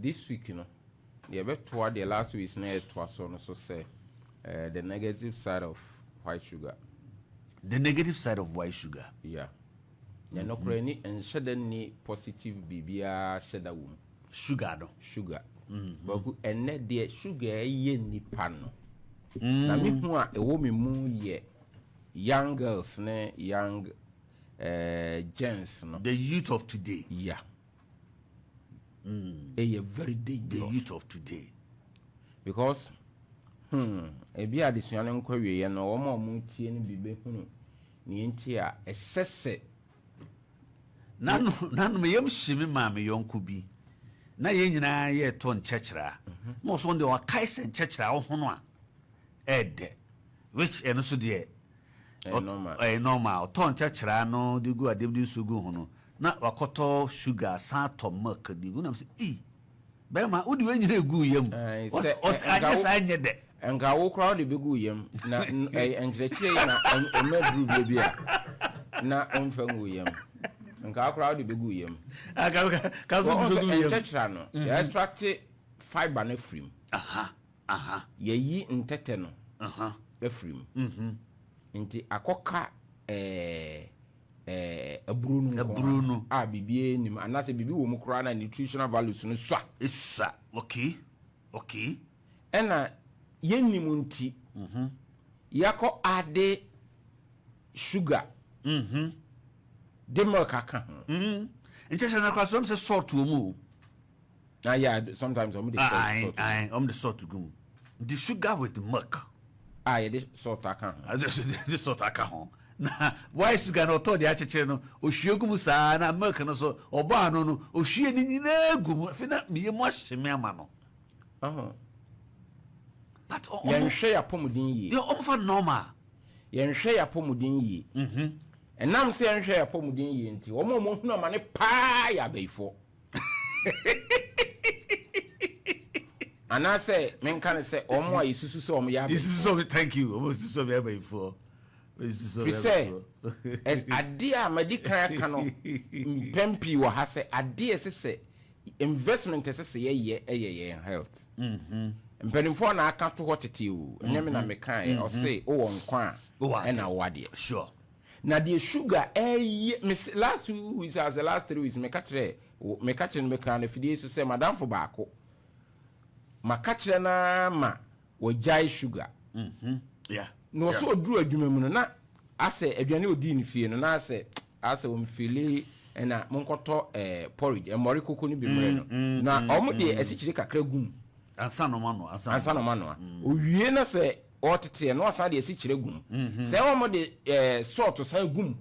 this week, the toward the last week is near twice on so say the negative side of white sugar. The negative side of white sugar. Yeah. You no any and shed any positive BBR shed sugar no. Sugar. But and net the sugar ye ni pan. Na me hu a e wo me mu ye young girls ne young gents no. The youth of today. Yeah. A very dangerous. The youth of today. Because e bi adesua nko wie ye no o mu tie ni bibe hunu ni nti a esese nanu me yam shimi ma me yonko bi na ye nyina ye to nchechera mo so nde wa kaise nchechera wo hono a ede which eno so de normal to nchechera no de gu adem de sugu hono na wakoto sugar sa to milk di gu na say be ma udi we nyina egu yam o sa anye de enga wo crowd be gu yam na enjreche na emedru bebi a na onfangu yam enga crowd be gu yam ka so be gu yam enchechera no ya extract fiber na frame ye yi ntete no be frame nti akoka aburu no bibie nim anase bibi wo mu kra na nutritional values no swa okay ena yenim nti yako ade sugar de milk aka nchesha na kwaso mse salt wo mu yeah, sometimes the salt gum the sugar with the milk yeah, the salt aka the salt aka na why sugar no to de acheche no ohwiegum saa na milk no so oba no ohwie ni nyina gum afi na miye mo ahyeme ama no but yenhwe ya pomudin yi yo omfa normal yenhwe ya pomudin yi enam se yenhwe ya pomudin yi nti omo hunu amane pa ya beifo ana se menka ne se omo ayisusu se omo ya beifo so thank you almost so be beifo as adia medical kano pempi wo ha se adia se investment se ye health mpenimfo na aka to hotete o nyame na mekan o se o won kwa na wade sure na the sugar last 2 weeks as the last 3 weeks me katre na fidie so se madam fo baako makatre na ma wo jai sugar yeah no so oduru adwuma mu no na ase aduane odi ni fie no na ase o mfili na monkoto porridge mori koko ni bi mre no na omo de esichire kakra gum ansa no mano owie na se otete no asa de esichire gum se omo de salt sa gum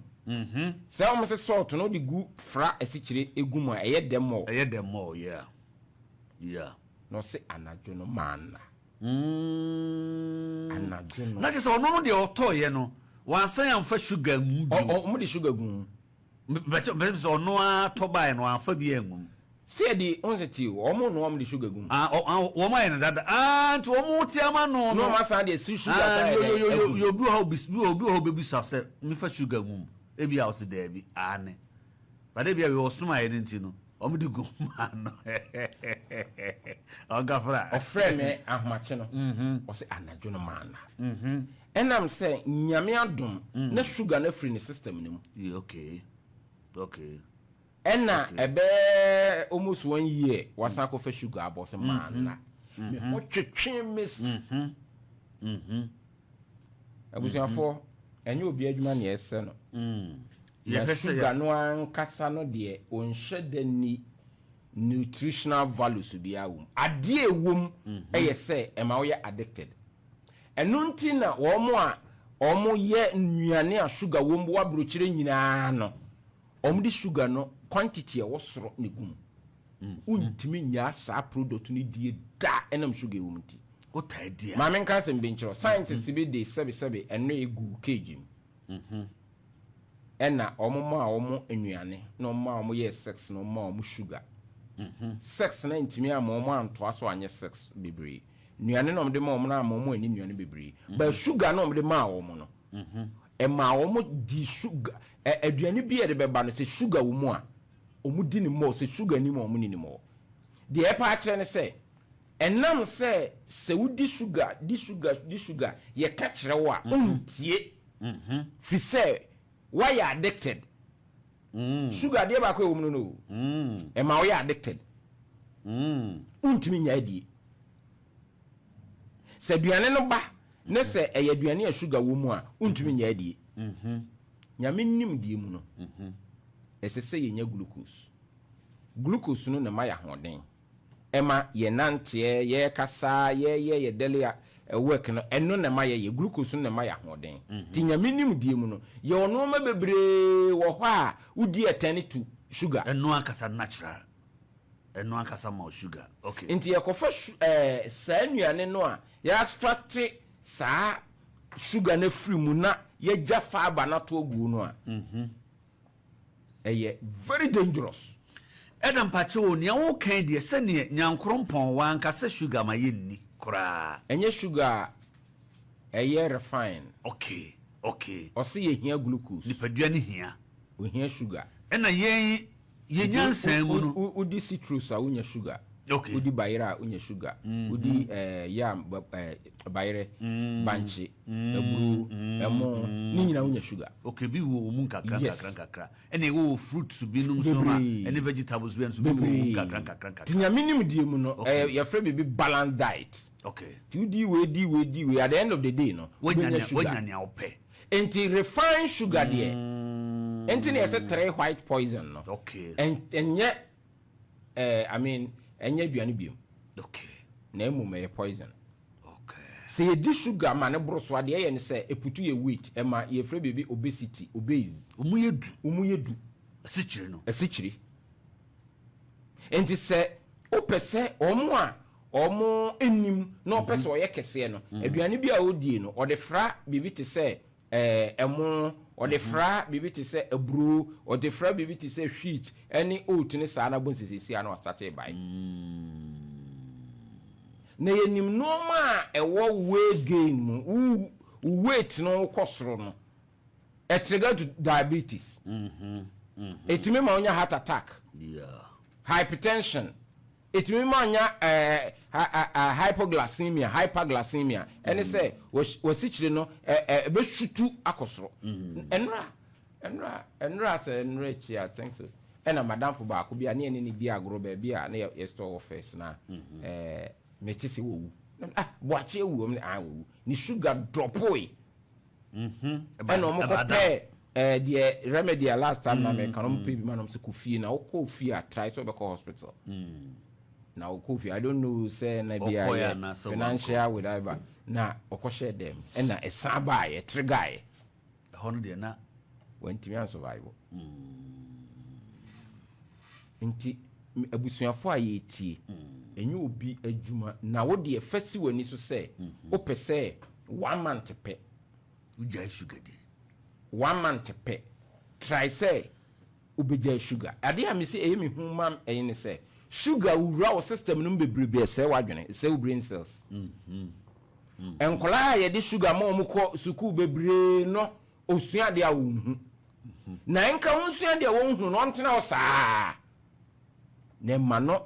se omo se salt no de gu fra esichire egum a eye dem mo yeah no se anajo no mana anajo no na se ono no de otoye no wansan amfa sugar mu bi omo de sugar gum be so ono a tobai no afa bi engum se di onzeti omo no omo de sugar gum wo ma yen dada nti omo ti ama no ma san de sugar sa yo bu how bebi sa se mi fa sugar gum e bi a o se da bi ane ba de bi a we osuma yen nti no omo de gum ano o gafra o frame ahmache no o se anajo no mana enam se nyame adom na sugar na free ne system ni mu okay ena ebe almost 1 year wasa ko fa sugar abose mana me ho twetwe miss abusuafo enye obi adwuma na ese no ya sugar no ankasa no de onhye dani nutritional values bi awum ade ewum eye se ema wo ye addicted enunti na omo ye nnuane a sugar wo mbo abrochire nyina no omo di sugar no quantity e wo soro ne gum untimi nya sa product ni die da enam sugar wo mti o ta dia ma men kan se mbenchiro scientists be dey sebe eno egu kg ena omo ma omo nnuane no ma omo ye sex no ma omo sugar sex na ntimi am omo anto aso anye sex bebre nnuane no de ma omo na omo ani nnuane bebre but sugar no de ma omo no e ma omo di sugar aduane bi e de beba no se sugar wo mu a omo di ni mo se sugar ni mo omo ni mo the epa ne say enam say se wudi sugar ye ka kire wo a ontie fi say why you addicted sugar dey ba ko e wo mu no e ma we addicted untimi nya die se duane no ba ne se eye duane a sugar wo mu a untimi nya die nyame nim die mu no ese se ye nya glucose no na ma ya hoden ema ye nante ye kasa ye delia work no eno na ma ye glucose no na ma ya hoden ti nyame nim die mu no ye ono ma bebre wo ho a udi etani to sugar eno akasa natural eno akasa ma sugar okay nti ye kofa sa nuane no a ya fate sa sugar na free mu na ye jafa aba na to ogu no a very dangerous. Adam pacho nia wo kan de se ne nyankrompon wan ka se sugar ma yenni kura enye sugar refine okay o se ye hia glucose nipadua ne hia o hia sugar ena ye nyansan mu no udi citrus a unya sugar okay udi bayira unya sugar udi yam bayire banchi ebru emo ni nyina unya sugar okay bi wo mu kakra ene wo fruits bi num so ma ene vegetables bi nso bi wo kakra tinya minim die mu no ya frɛ bi balanced diet okay ti udi we at the end of the day no wonya nya ope enti refined sugar there enti ne say 3 white poison no okay enye I mean enye duane biom okay na emu me poison okay se ye di sugar ma ne bro so ade ye ne se eputu ye weight e ma ye frɛ baby obesity obese umuyedu asichiri enti se opese omo enim na opese oye kese no aduane bi a odie no ode fra bibi te se emo ode fra bibi te se ebru ode fra bibi te se wheat any oat ne sa na bonsisi ana start by na yenim no ma ewo weight gain mu weight no kosoro no e trigger to diabetes etimi ma onya heart attack hypertension etimi ma onya hyperglycemia ene say wasichire no be shutu akosoro enra say enra chi I think so ena madam fo ba ko bia ne ene ni di agoro ba bia na ye store office na metisi wo boache ewu wo ni sugar drop oi ena mo ko pe the remedy last time na me kanom pe bi manom se kofie na wo fie a try so be call hospital na wo kofie I don't know say na bia financial whatever na okoshe dem ena esan ba ye trigger ye hono de na wantimi an survival nti abusuafo a ye tie enye obi adwuma na wo de efasi wani so say o pese 1 month pe ujai sugar di 1 month pe try say ubejai sugar ade a me say eyemi humam eyini say sugar wura o system no bebrebe say wadwene say brain cells enkola ye de sugar ma omukọ suku bebre no osua de a wo hu na enka honsua de wo hu no ntena o saa ne ma no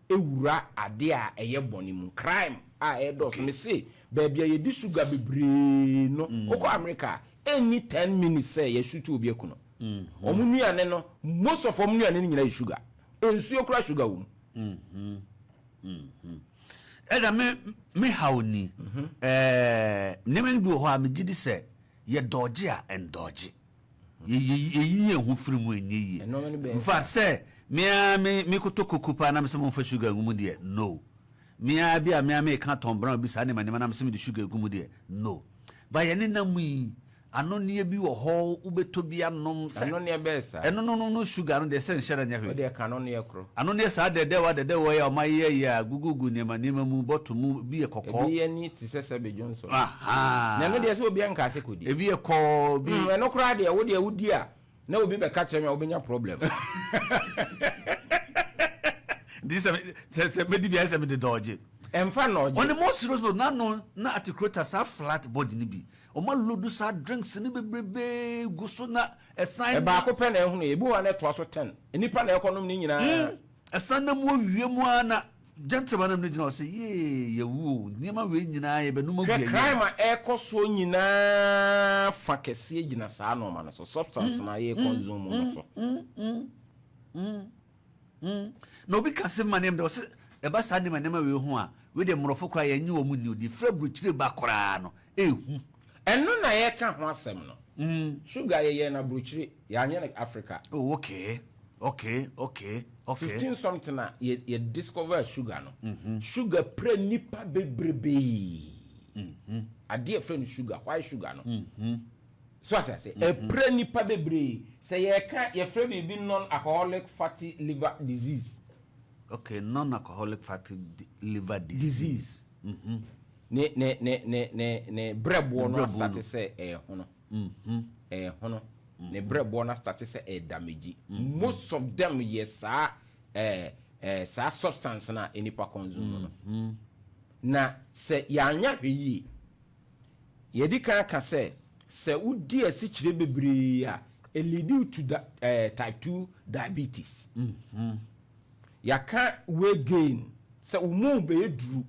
ewura ade a eye bonimu crime a edos me say baby ye di sugar bebre no okọ America any 10 minutes say ye shoot obi ekuno omunuane no most of omunuane ni nyina sugar ensuo kura sugar wo eda me hawni nemen bi ho a me gidi se ye dodge a endoge ye hu firimu enyi in fact say me kotokoku pa na me se mo fa sugar gumu de no me ka ton brown bi sa ne ma na me se me de sugar gumu de no ba ye ne namu anonie bi wo ho ubeto bi anom se anonie be sa no sugar no de se nhyere nya hwe o de ka no ne ekro anonie sa de wa ya o ma ye ya gugugu ne ma mu boto mu bi ye kokko bi ye ni ti se be Johnson aha na no de se obi anka se kodi e bi ye ko bi no kra de wo de wudi a na obi be ka kire me obenya problem this se me di bi se me de dodge emfa no on the most serious no na articulata sa flat body ni bi o ma lodu sa drinks ni bebrebe guso na esan ba ko pe na ehunu ebi wa na to so 10 enipa na ekonom ni nyina asana mo wie mo ana gentleman am no say ye wu niema we nyina ye be no ma the crime a ekoso nyina fa kese gina saa no ma no so substance na ye consume no so no bi ka se manem de say e ba sa nema nema we hu a we de mrofo kra ye nyi wo mu ni odi frabru chire ba kra no ehu eno na ye ka ho asem no sugar ye na bruchire ya anya like Africa. Oh, okay 15 something na ye discover sugar no sugar pre nipa bebrebe ade friend sugar why sugar no so as I say e pre nipa bebrebe say ye ka ye friend be non-alcoholic fatty liver disease. Okay, non-alcoholic fatty liver disease. Ne brebo no start say hono hono ne brebo na start say damage. Most of them yes sa substance na enipa consume no na say yanya hweyi ye di kan say udi asi kire bebre a lead to type 2 diabetes. Yaka weight gain say umu be duru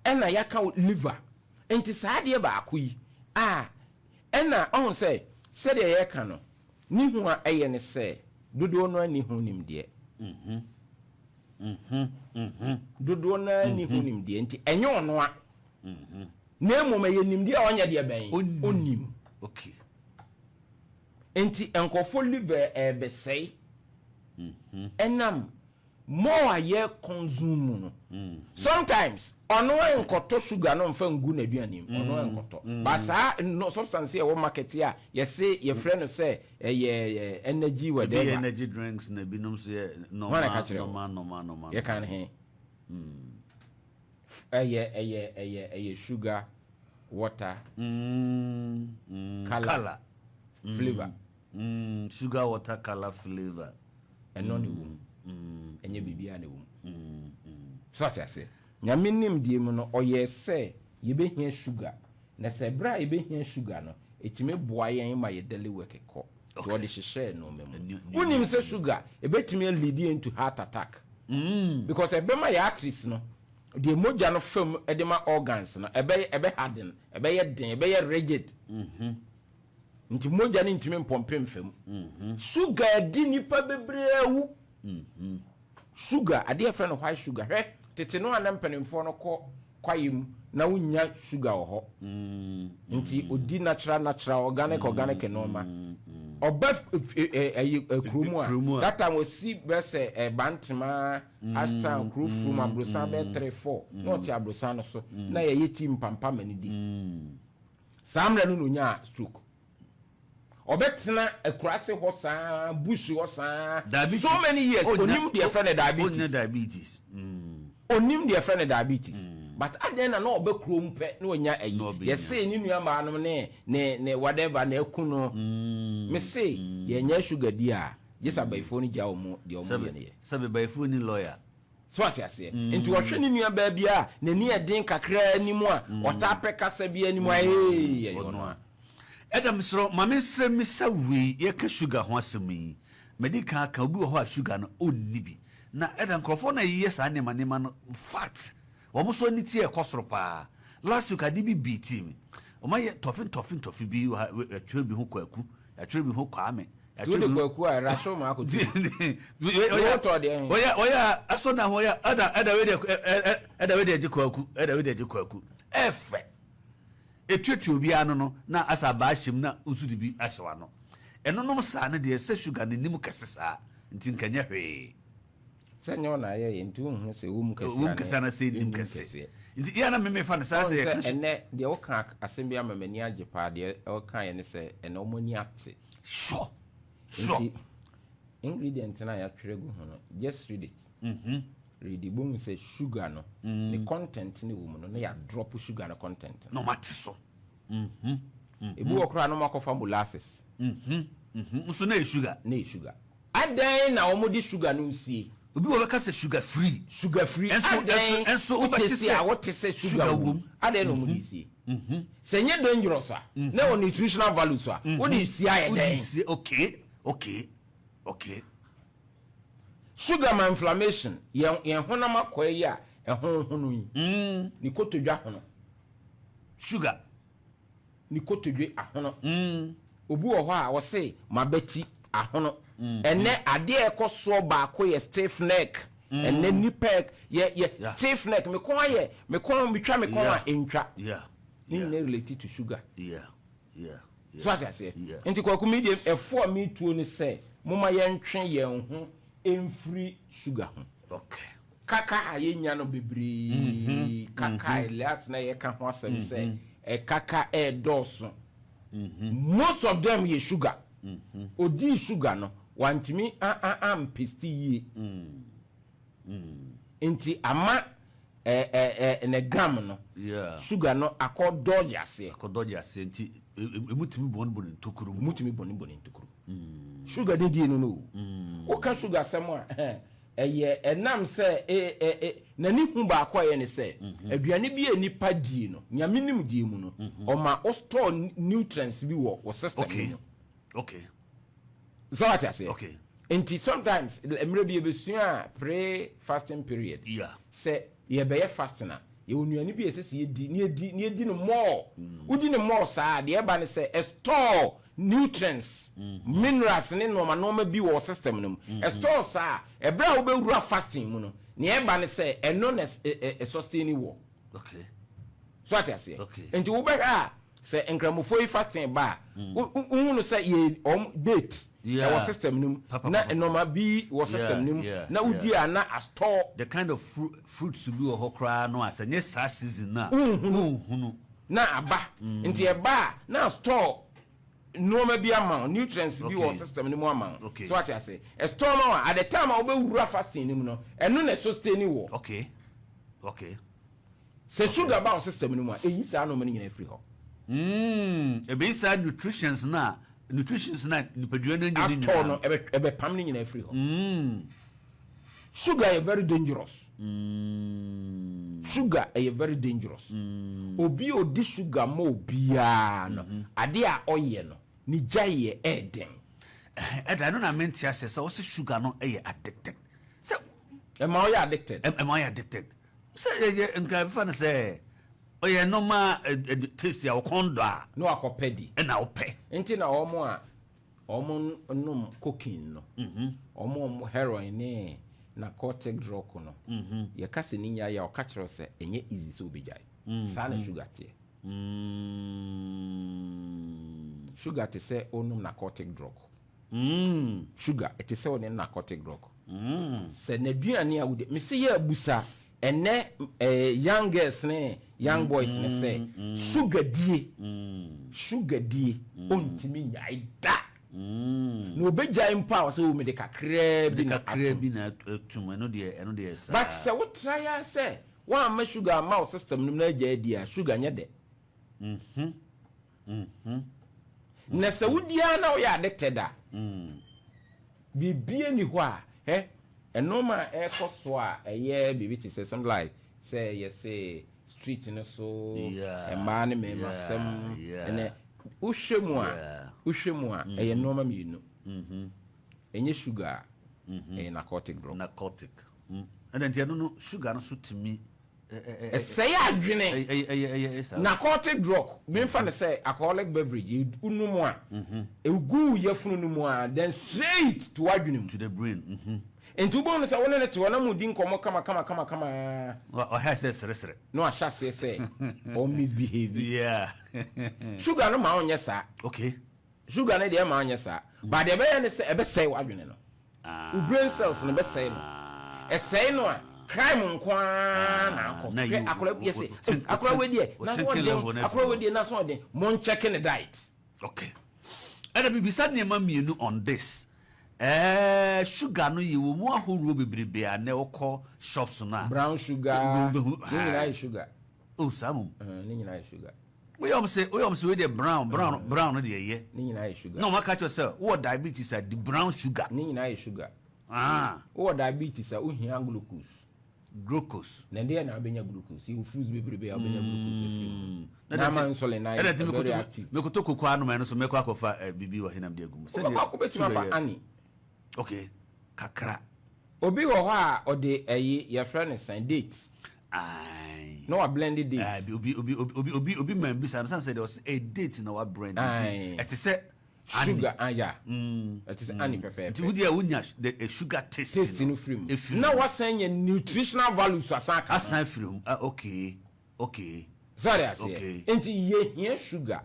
ena yaka liver enti saade ba akoyi ena on say de yaka no ni hu a eye ne say dodo no ani hu nim de dodo no ani hu nim de enti enye ono a na emu ye nim de onye de ben onim. Okay, enti enkofo liver be say enam more ye consume no sometimes ono enkoto sugar no mfa ngu na duanim ono enkoto but sa no substance e wo market ya ye say ye friend no say ye energy whatever energy drinks na binum say normal ye kan he ye sugar water color flavor sugar water color flavor eno ne wum enye bibia ne wum so ati ase nyame nim die mu no oye se ye behia sugar na se bra ye behia sugar no etime boa yen ma ye daily work ko to de hye no memu unim se sugar e betime lead into heart attack because e be ma ya arteries no de moja no fam e de ma organs no e be harden e be ye den e be ye rigid nti moja ni ntime mpompe mfam sugar di nipa bebrewu sugar ade friend no white sugar he tete no anampanimfo no kwayim na wunya sugar ho nti odi natural organic normal oba kromu that time we see bese bantema asta kru from abrosan be 3-4 not abrosan no so na ye yeti mpampa manidi samra no nya stroke obetena akurase ho saa bush ho saa so many years onim de friend diabetes onim de friend diabetes but again na no obekrom pe na onya ayi ye say ni nua ma no ne whatever na akuno me say ye nya sugar dia just abaifo ni ja omo de omo ye ne sabe baifo ni lawyer so ati ase nti wohwe ni nua ba bia na ni eden kakra animu a ota peka sabi animu a ye no a Adam sro mame sre mi sawi ye ka sugar ho asemi medical ka obi ho sugar no onni bi na Adam krofo na yiye sa nema no fat wo mo so ni tie ekosoro pa last week adi bi beat me o ma ye tofi bi atwe bi ho kwaku atwe bi ho kwame atwe bi kwaku a rasho ma akoti oya aso na ho ya ada we de kwaku efe etwetu obi anu no na asa ba ahim na usudi bi ahyewa no eno nom sa na de se sugar ne nim kesesa nti nkanya hwe se nyo na ye nti hu se wum kesa na se nim kese nti ya na me fa na sa se ene de wo kan asem bi amamani age pa de wo kan ye ne se ene omoni ate sure ingredient na ya twere gu ho no just read it read the boom say sugar no the content ni wo no na ya drop sugar no content no mate so ebu okra no makofa molasses so na sugar adan na wo di sugar no sie obi wo beka say sugar free enso obetise a what is sugar wom adan no mo di sie senye dangerous a na o nutritional value so a wo di sie adan okay sugar ma inflammation yen honam akoyi a ehonhono yi ni kotodwa hono sugar ni kotodwe ahono obu wo ho a wo se mabeti ahono ene ade ekoso ba ko ye stiff neck ene nipek ye stiff neck me kon twa me kon a entwa ni related to sugar so as I say enti kwa ku medium e4 me tuo ni say moma ye ntwe ye ho emfree sugar ho okay kaka ayenya no bebre kaka elias na ye ka ho asem say e kaka e doso most of them ye sugar odi sugar no wantimi am pesti ye enti ama ne gram no sugar no akodoje ase enti emutimi bon ntokuru mutimi bon ntokuru sugar de no no o ka sugar samo eye enam se nani hu ba akoye ne se aduane bi enipa die no nyame nim die mu no o ma o store nutrients bi wo system no okay so what I say okay and sometimes emre bi ebesua pre fasting period say ye be ye fasting na ye onuane bi esese ye di ni edi no more udi no more sa de e ba ne say store nutrients minerals ne no bi wo system no store sa e bra wo be wura fasting mu no ne e ba ne say eno na sustain wo okay so what I say and wo be ha say enkramofo yi fasting ba unu say ye date our system nim na normal bi our system nim na udi ana store the kind of fruits to be ohokra no asanye sa season na na aba nti e ba na store normal bi amount nutrients bi our system nim amount so what I say a store no at the time I will wura fasting nim no eno na sustain wo okay say sugar ba our system nim a eyi sa no mani nyina free ho e be sa nutritions na nipadua no nyini store no ebe pam ni nyina free ho sugar is very dangerous sugar is very dangerous obi odi sugar mo bia no ade a oye no ni jaye eden I no na mentia say so sugar no e addicted so am I addicted say nka fa na say oye no ma taste ya kondo a no akopedi e na ope enti na omo num cocaine no omo heroin ne narcotic drug no ye kase ni nya ya o ka kire se enye easy so obejai sa na sugar tie sugar te se onum narcotic drug sugar te se onum narcotic drug se na duane a wude me se ya abusa ene young girls ne young boys ne say sugar die ontimi nyai da no obejai mpa so me de kakra bi na tum no de sa but say what try say one ma sugar ma system nim na ja dia sugar nya de na se wudia na o ya addicted da bibie ni ho a enoma ekoso a eye bibi ti say something like say you say street no so e ma ne me masem ene uhwemu a eye noma mienu enye sugar narcotic drug and then no sugar no so timi say adwene narcotic drug me fa ne say alcoholic beverage unumu a egu yefunu numu a then straight to adwene to the brain enti ubo no say wona ne te wona mudi nkomo kama o ha say sere no a sha say or misbehave sugar no ma onye sa okay sugar no de ma onye sa but de be ne say ebe say wadwene no brain cells no be say no e say no a crime nkwa na akọ akọla yesi akọla wedie na so de akọla wedie na so de mon check the diet okay and be sad nema mienu on this sugar no ye wo mu ahoro bebrebe a na okọ shops na brown sugar ni nyina sugar samum ni nyina sugar we am say we dey brown no dey ye ni nyina sugar no maka cho say what diabetes are the brown sugar ni nyina sugar what diabetes are uhia glucose na dey na abenya glucose you fruits bebrebe abenya glucose na man insulin na very active me koto kokwa anu me no so me kwa kofa bibi wa hinam de agum se dey ko betima fa ani okay kakra Obi wo ha ode eyi your friend is sign date. No a blended date. Obi man bi sam say there was a date in our brand. It is sugar yeah. It is ani pepper. Nti wudi a wunya the sugar taste no film. Now what saying nutritional values asan film. Okay. Sorry I say. Nti ye here sugar.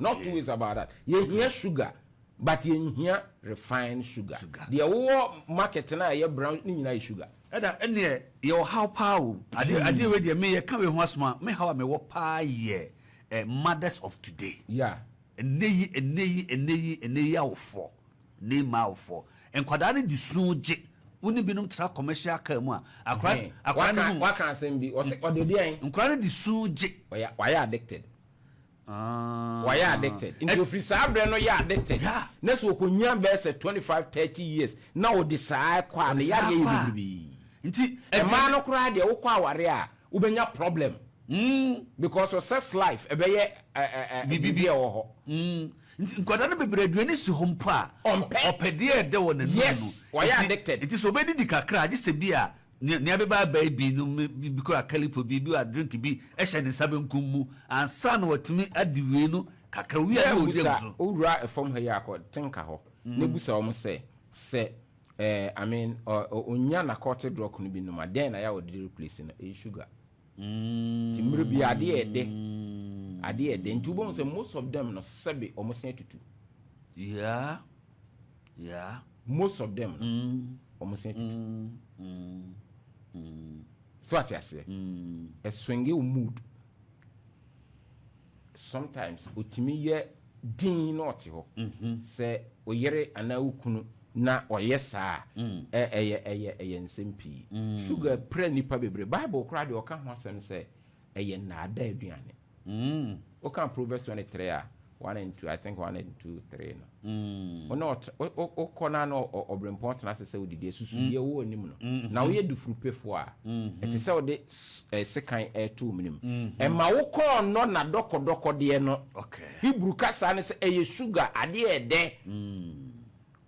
Not two ways about that. Ye here sugar. But ye here refined sugar. The whole market na ye brown ni nyina sugar. Ene your how power ade we dey me ye kan we ho asoma me how me wo pa ye mothers of today. Yeah. Eneyi awofo ne ma awofo enkwada ne disuuje woni binum tra commercial car mu akra no wa kan asem bi o se ododi an enkwada ne disuuje why addicted why addicted into free sabre no ya addicted na so okonya be say 25-30 years na o decide kwa na ya ye bibi nti e ma no kra de wo kwa aware a wo benya problem because of sex life ebeye bibi e wo ho nkwada no bebre aduane si ho mpo a opede e de won nanu yes why addicted it is obedi di kakra age se bi a ne abeba baby no because akalipo bi a drink bi e hye ne sabe nkum mu ansa na watimi adiwe no kakra wi a no dem so owura efom ha ya ko tenka ho ne busa o mo se I mean onya na court drug no bi no ma den na ya wo dey replace no e sugar timbre bi ade ede nti bo say most of them no sebe o mo sen tutu yeah most of them o mo sen tutu so at yase a swingy mood sometimes otimi ye din not ho say oyere ana ukunu na oyesa eye nsempi sugar pre nipa bebre bible kra de oka ho asem say eye na ada aduane oka Proverbs 23 1 and 2 I think 1 and 2 3 no not okona no obrempont na say odidi susu ye wo onim no na wo ye dufuru pefo a ete say ode sekan to minim e ma wo kon no na dokodoko de no okay Hebrew kasa ne say eye sugar ade ede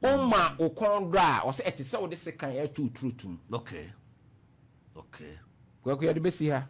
Oma okondra o se ete se wo de sekan to trutum okay kwa de besi ha